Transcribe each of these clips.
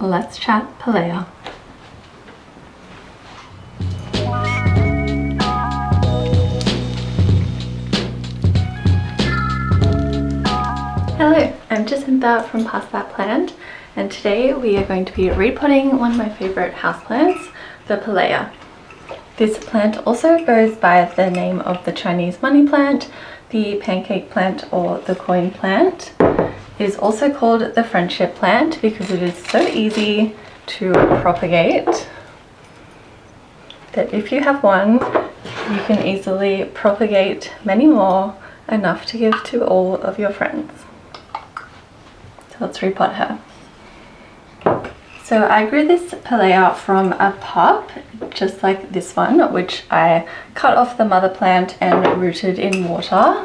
let's chat Pilea. Hello, I'm Jacinta from Past That Plant, and today we are going to be repotting one of my favourite houseplants, the Pilea. This plant also goes by the name of the Chinese money plant, the pancake plant, or the coin plant. It is also called the friendship plant because it is so easy to propagate that if you have one, you can easily propagate many more, enough to give to all of your friends. So let's repot her. So I grew this Pilea from a pup, just like this one, which I cut off the mother plant and rooted in water.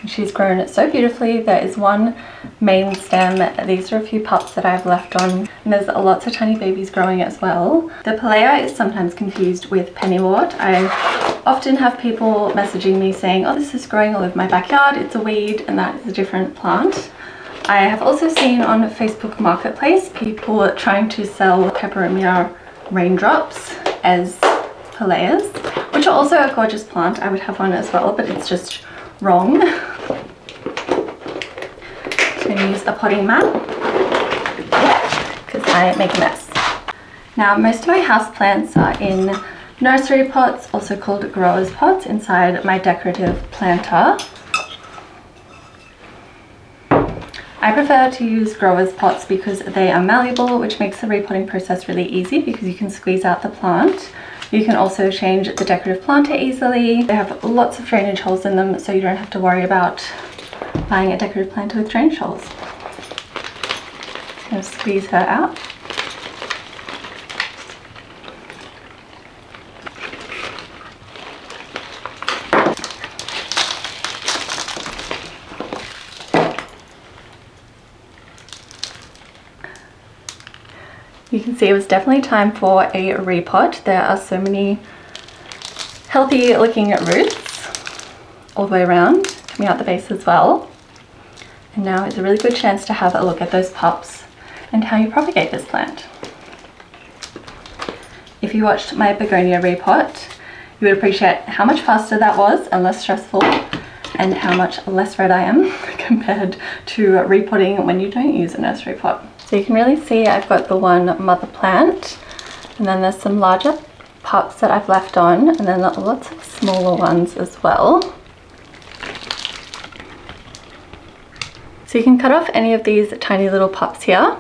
She's grown so beautifully. There is one main stem. These are a few pups that I've left on, and there's lots of tiny babies growing as well. The Pilea is sometimes confused with Pennywort. I often have people messaging me saying, oh, this is growing all over my backyard, it's a weed, and that is a different plant. I have also seen on Facebook Marketplace people trying to sell Peperomia Raindrops as Pileas, which are also a gorgeous plant. I would have one as well, but it's just wrong. So I'm going to use a potting mat because I make a mess. Now, most of my houseplants are in nursery pots, also called growers pots, inside my decorative planter. I prefer to use growers pots because they are malleable, which makes the repotting process really easy because you can squeeze out the plant. You can also change the decorative planter easily. They have lots of drainage holes in them, so you don't have to worry about buying a decorative planter with drainage holes. I'm going to squeeze her out. You can see it was definitely time for a repot. There are so many healthy looking roots all the way around, coming out the base as well. And now is a really good chance to have a look at those pups and how you propagate this plant. If you watched my begonia repot, you would appreciate how much faster that was and less stressful, and how much less red I am compared to repotting when you don't use a nursery pot. So you can really see I've got the one mother plant, and then there's some larger pups that I've left on, and then lots of smaller ones as well. So you can cut off any of these tiny little pups here,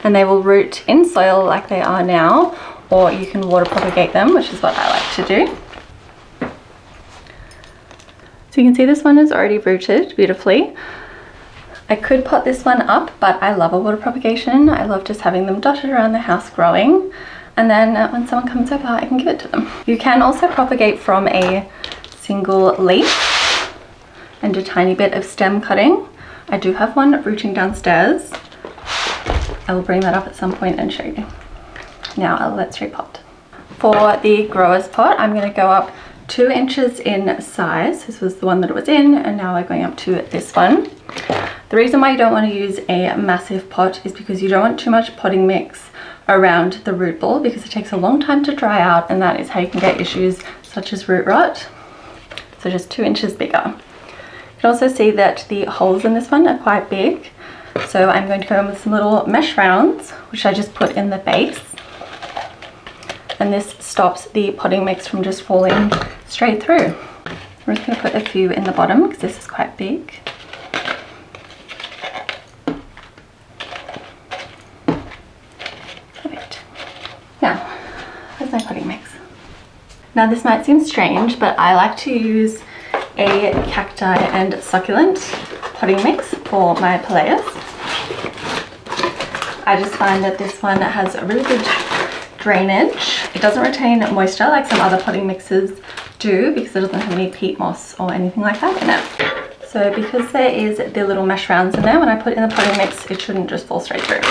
and they will root in soil like they are now, or you can water propagate them, which is what I like to do. So you can see this one is already rooted beautifully. I could pot this one up, but I love a water propagation. I love just having them dotted around the house growing, and then when someone comes over, I can give it to them. You can also propagate from a single leaf and a tiny bit of stem cutting. I do have one rooting downstairs. I will bring that up at some point and show you. Now let's repot. For the growers pot, I'm going to go up 2 inches in size. This was the one that it was in, and now we're going up to this one. The reason why you don't want to use a massive pot is because you don't want too much potting mix around the root ball, because it takes a long time to dry out, and that is how you can get issues such as root rot. So just 2 inches bigger. You can also see that the holes in this one are quite big, so I'm going to go in with some little mesh rounds, which I just put in the base, and this stops the potting mix from just falling straight through. I'm just going to put a few in the bottom because this is quite big. Perfect. Now, there's my potting mix. Now this might seem strange, but I like to use a cacti and succulent potting mix for my Pileas. I just find that this one has a really good drainage. It doesn't retain moisture like some other potting mixes do because it doesn't have any peat moss or anything like that in it. So because there is the little mesh rounds in there, when I put in the potting mix, it shouldn't just fall straight through.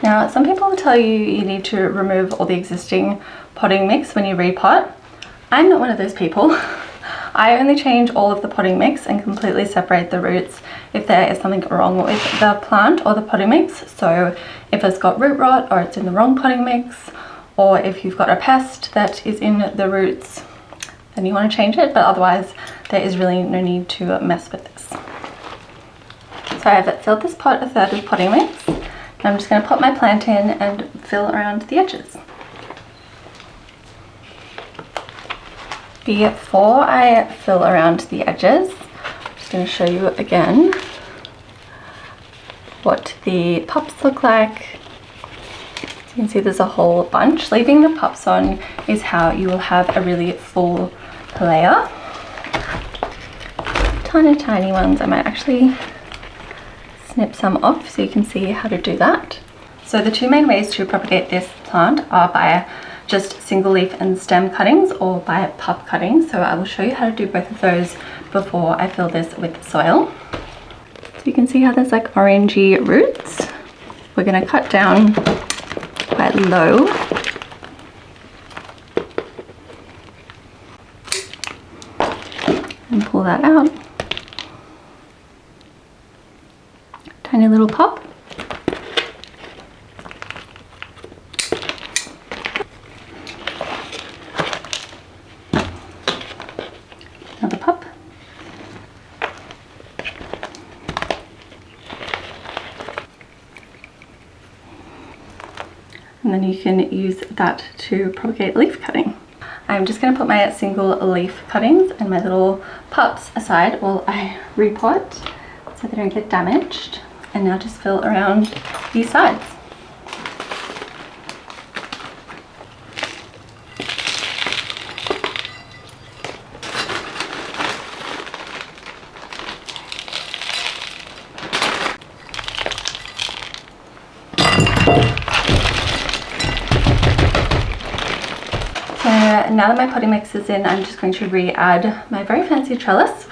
Now, some people will tell you you need to remove all the existing potting mix when you repot. I'm not one of those people. I only change all of the potting mix and completely separate the roots if there is something wrong with the plant or the potting mix. So if it's got root rot or it's in the wrong potting mix, or if you've got a pest that is in the roots, then you want to change it, but otherwise there is really no need to mess with this. So I've filled this pot a third with potting mix, and I'm just going to pop my plant in and fill around the edges. Before I fill around the edges, I'm just going to show you again what the pups look like. So you can see there's a whole bunch. Leaving the pups on is how you will have a really full Pilea. Tiny ones. I might actually snip some off so you can see how to do that. So the two main ways to propagate this plant are by just single leaf and stem cuttings or by pup cuttings. So I will show you how to do both of those before I fill this with soil. So you can see how there's like orangey roots. We're going to cut down quite low. And pull that out. Tiny little pop. Another pop. And then you can use that to propagate leaf cutting. I'm just going to put my single leaf cuttings and my little pups aside while I repot so they don't get damaged. And now just fill around these sides. Now that my potting mix is in, I'm just going to re-add my very fancy trellis,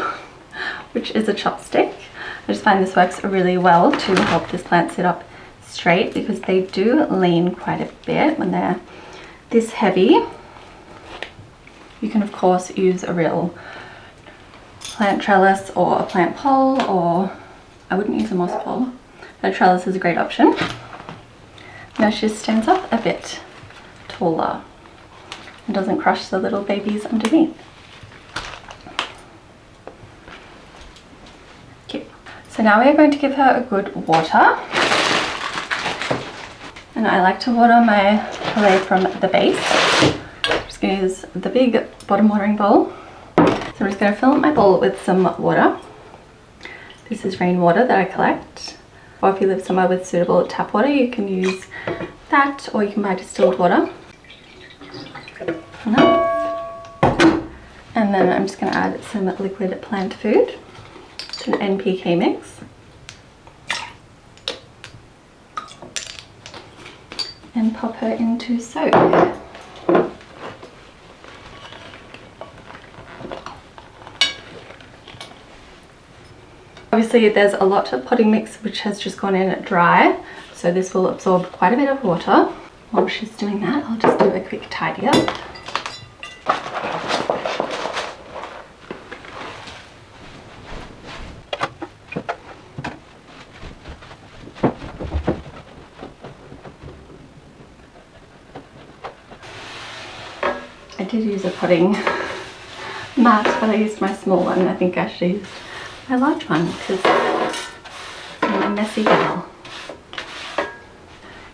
which is a chopstick. I just find this works really well to help this plant sit up straight because they do lean quite a bit when they're this heavy. You can of course use a real plant trellis or a plant pole, or I wouldn't use a moss pole, but a trellis is a great option. Now she just stands up a bit taller and doesn't crush the little babies underneath. Okay, so now we are going to give her a good water. And I like to water my Pilea from the base. I'm just going to use the big bottom watering bowl. So I'm just going to fill up my bowl with some water. This is rainwater that I collect. Or if you live somewhere with suitable tap water, you can use that, or you can buy distilled water. And then I'm just going to add some liquid plant food to an NPK mix. And pop her into soak. Obviously there's a lot of potting mix which has just gone in dry, so this will absorb quite a bit of water. While she's doing that, I'll just do a quick tidy up. I did use a potting mat, but I used my small one. I think I should use my large one because I'm a messy gal.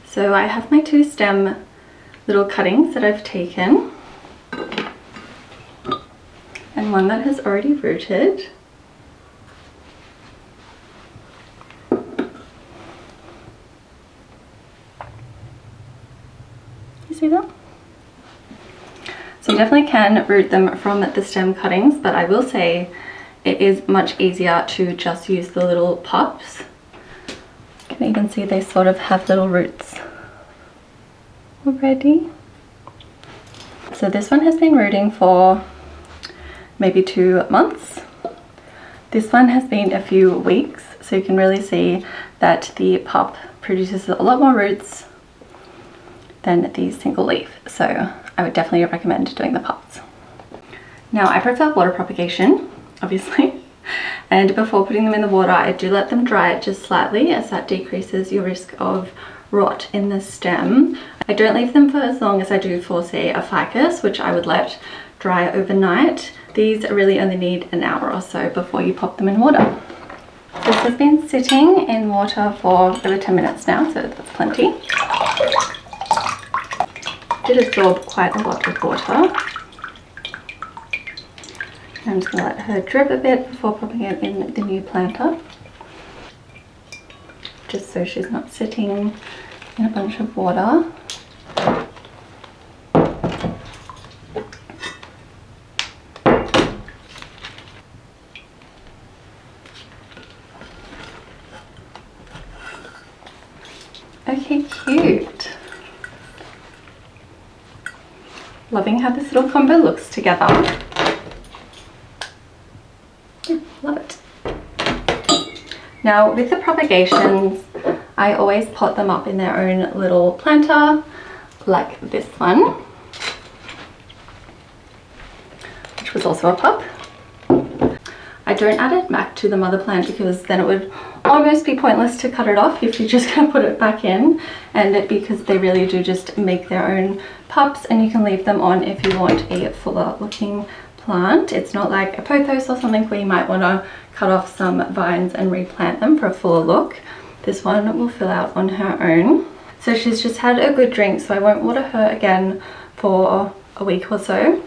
So I have my two stem little cuttings that I've taken, and one that has already rooted. You see that? So you definitely can root them from the stem cuttings, but I will say it is much easier to just use the little pups. You can even see they sort of have little roots already. So this one has been rooting for maybe 2 months. This one has been a few weeks, so you can really see that the pup produces a lot more roots than the single leaf. So I would definitely recommend doing the pots. Now I prefer water propagation, obviously. And before putting them in the water, I do let them dry just slightly, as that decreases your risk of rot in the stem. I don't leave them for as long as I do for, say, a ficus, which I would let dry overnight. These really only need an hour or so before you pop them in water. This has been sitting in water for over 10 minutes now, so that's plenty. Did absorb quite a lot of water. I'm just going to let her drip a bit before popping it in the new planter, just so she's not sitting in a bunch of water. Okay, cute. Loving how this little combo looks together. Yeah, love it. Now with the propagations, I always pot them up in their own little planter, like this one, which was also a pup. I don't add it back to the mother plant because then it would almost be pointless to cut it off if you're just going to put it back in, and because they really do just make their own pups, and you can leave them on if you want a fuller looking plant. It's not like a pothos or something where you might want to cut off some vines and replant them for a fuller look. This one will fill out on her own. So she's just had a good drink, so I won't water her again for a week or so.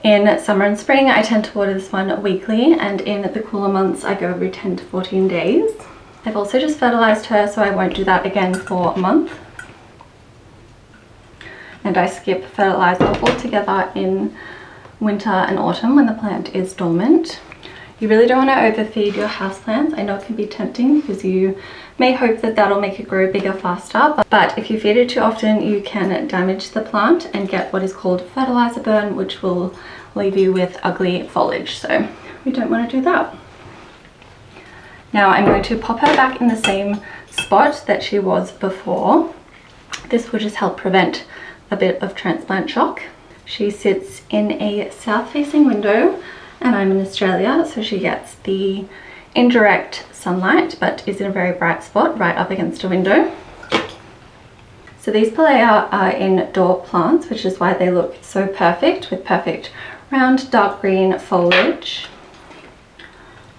In summer and spring, I tend to water this one weekly, and in the cooler months, I go every 10 to 14 days. I've also just fertilized her, so I won't do that again for a month. And I skip fertilizer altogether in winter and autumn when the plant is dormant. You really don't want to overfeed your houseplants. I know it can be tempting because you may hope that that'll make it grow bigger faster, but if you feed it too often, you can damage the plant and get what is called fertilizer burn, which will leave you with ugly foliage. So we don't want to do that. Now I'm going to pop her back in the same spot that she was before. This will just help prevent a bit of transplant shock. She sits in a south-facing window, and I'm in Australia, so she gets the indirect sunlight, but is in a very bright spot right up against a window. So these Pilea are indoor plants, which is why they look so perfect, with perfect round dark green foliage,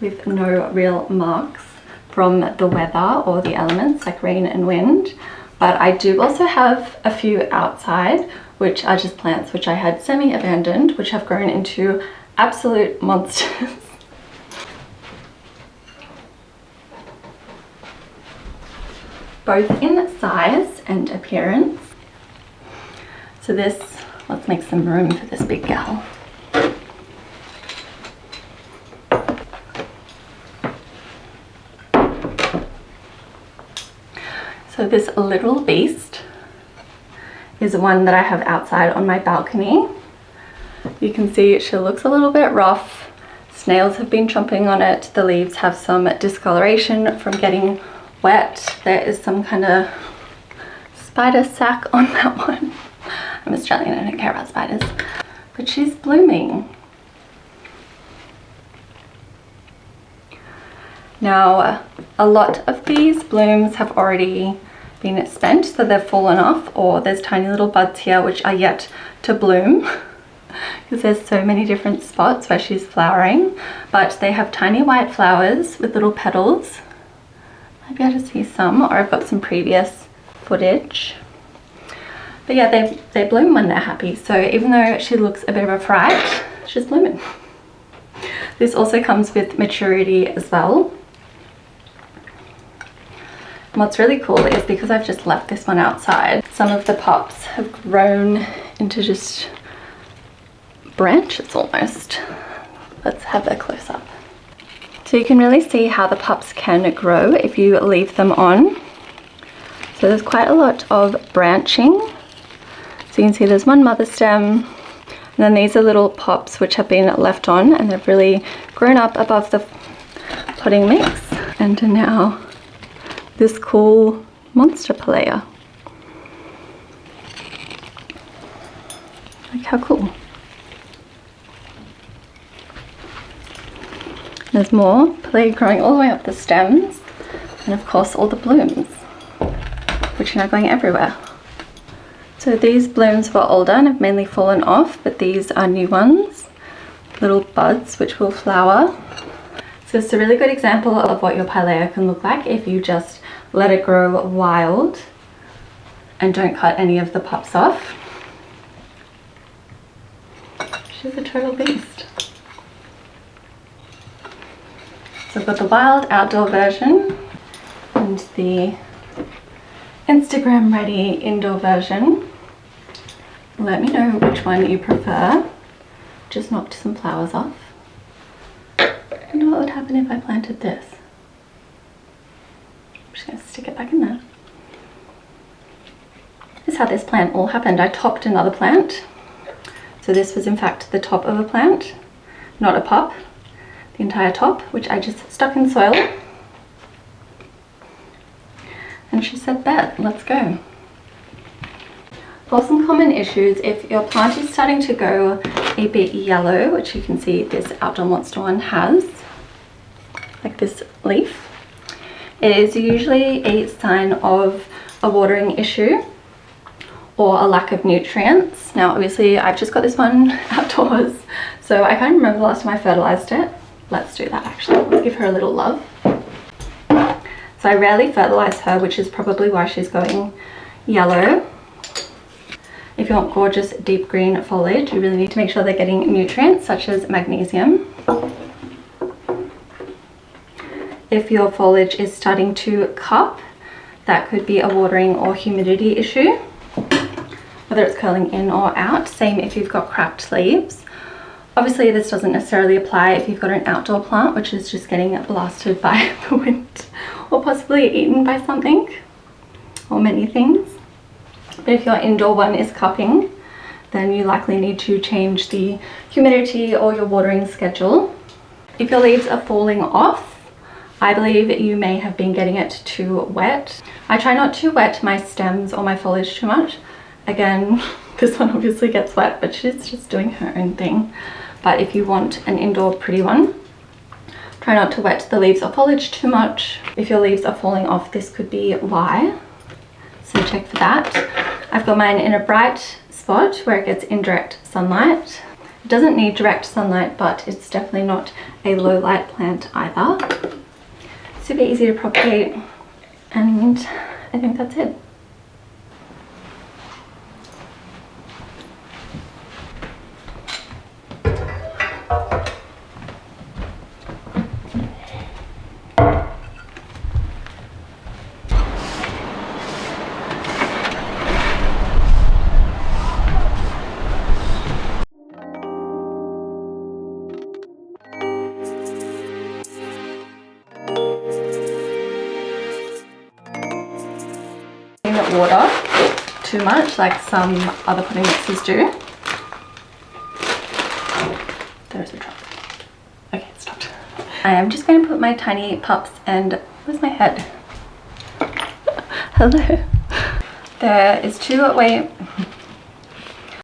with no real marks from the weather or the elements like rain and wind. But I do also have a few outside, which are just plants which I had semi-abandoned, which have grown into absolute monsters. Both in size and appearance. So this, let's make some room for this big gal. So this little beast is one that I have outside on my balcony. You can see she looks a little bit rough. Snails have been chomping on it. The leaves have some discoloration from getting wet. There is some kind of spider sac on that one. I'm Australian, I don't care about spiders. But she's blooming. Now, a lot of these blooms have already been spent, so they've fallen off, or there's tiny little buds here which are yet to bloom because there's so many different spots where she's flowering, but they have tiny white flowers with little petals. Might be able to see some, or I've got some previous footage. But yeah, they bloom when they're happy, so even though she looks a bit of a fright, she's blooming. This also comes with maturity as well. And what's really cool is because I've just left this one outside, some of the pups have grown into just branches almost. Let's have a close up. So you can really see how the pups can grow if you leave them on. So there's quite a lot of branching. So you can see there's one mother stem, and then these are little pops which have been left on, and they've really grown up above the potting mix. And now this cool monster Pilea. how cool. There's more Pilea growing all the way up the stems, and of course all the blooms, which are now going everywhere. So these blooms were older and have mainly fallen off, but these are new ones, little buds which will flower. So it's a really good example of what your Pilea can look like if you just let it grow wild and don't cut any of the pups off. She's a total beast. So I've got the wild outdoor version and the Instagram ready indoor version. Let me know which one you prefer. Just knocked some flowers off. I wonder what would happen if I planted this. I'm just going to stick it back in there. This is how this plant all happened. I topped another plant. So this was in fact the top of a plant, not a pup. The entire top, which I just stuck in soil. And she said, bet, let's go. For some common issues, if your plant is starting to go a bit yellow, which you can see this outdoor monster one has, like this leaf, it is usually a sign of a watering issue or a lack of nutrients. Now obviously I've just got this one outdoors, so I can't remember the last time I fertilized it. Let's do that actually. Let's give her a little love. So I rarely fertilize her, which is probably why she's going yellow. If you want gorgeous deep green foliage, you really need to make sure they're getting nutrients such as magnesium. If your foliage is starting to cup, that could be a watering or humidity issue, whether it's curling in or out. Same if you've got cracked leaves. Obviously this doesn't necessarily apply if you've got an outdoor plant which is just getting blasted by the wind or possibly eaten by something or many things. But if your indoor one is cupping, then you likely need to change the humidity or your watering schedule. If your leaves are falling off, I believe you may have been getting it too wet. I try not to wet my stems or my foliage too much. Again, this one obviously gets wet, but she's just doing her own thing. But if you want an indoor pretty one, try not to wet the leaves or foliage too much. If your leaves are falling off, this could be why. So check for that. I've got mine in a bright spot where it gets indirect sunlight. It doesn't need direct sunlight, but it's definitely not a low light plant either. Super easy to propagate, and I think that's it. Water too much like some other potting mixes do. There's a drop. Okay, it stopped. I am just going to put my tiny pups and where's my head? Hello. There is two-way